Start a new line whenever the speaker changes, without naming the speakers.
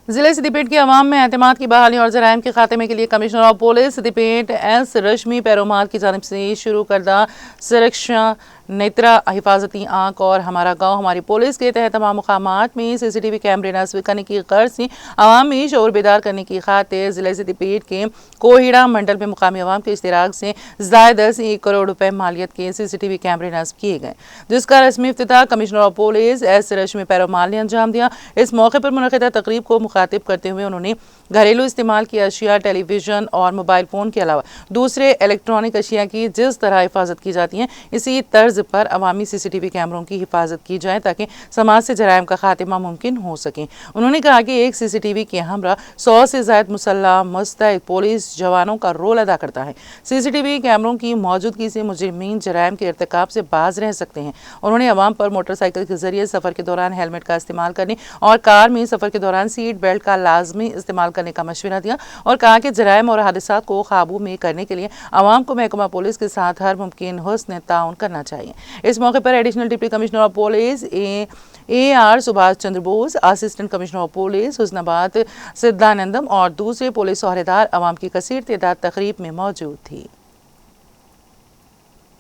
ضلع سدیپیٹ کی عوام میں اعتماد کی بحالی اور جرائم کے خاتمے کے لیے commissioner of police سدیپیٹ S Rashmi پیرومال کی جانب سے شروع کردہ سرکشا نیترا حفاظتی آنکھ اور ہمارا گاؤں ہماری پولیس کے تحت تمام مقامات میں سی سی ٹی وی کیمرے نصب کرنے کی غرض سے عوام میں شعور بیدار کرنے کی خاطر ضلع سدیپیٹ کے کوہیڑا منڈل میں مقامی عوام کے اشتراک سے زائد 1 کروڑ روپے مالیت کے سی سی ٹی وی کیمرے نصب کیے گئے، جس کا رسمی افتتاح commissioner of police S Rashmi پیرومال نے انجام دیا۔ اس موقع پر منعقدہ تقریب کو مخاطب کرتے ہوئے انہوں نے گھریلو استعمال کی اشیاء، ٹیلی ویژن اور موبائل فون کے علاوہ دوسرے الیکٹرانک اشیاء کی جس طرح حفاظت کی جاتی ہیں اسی طرز پر عوامی سی سی ٹی وی کیمروں کی حفاظت کی جائے تاکہ سماج سے جرائم کا خاتمہ ممکن ہو سکے۔ انہوں نے کہا کہ ایک سی سی ٹی وی کے ہمراہ 100 سے زائد مسلح مستعد پولیس جوانوں کا رول ادا کرتا ہے۔ سی سی ٹی وی کیمروں کی موجودگی سے مجرمین جرائم کے ارتکاب سے باز رہ سکتے ہیں۔ انہوں نے عوام پر موٹر سائیکل کے ذریعے سفر کے دوران ہیلمٹ کا استعمال کرنے اور کار میں سفر کے دوران سیٹ بیلٹ کا لازمی استعمال کرنے کا مشورہ دیا اور کہا کہ جرائم اور حادثات کو قابو میں کرنے کے لیے عوام کو محکمہ پولیس کے ساتھ ہر ممکن حسن تعاون کرنا چاہیے۔ اس موقع پر additional deputy commissioner of police A R سبھاش Chandra Bose, assistant commissioner of police Hasanabad Sadanandam اور دوسرے پولیس عہدیدار عوام کی کثیر تعداد تقریب میں موجود تھی۔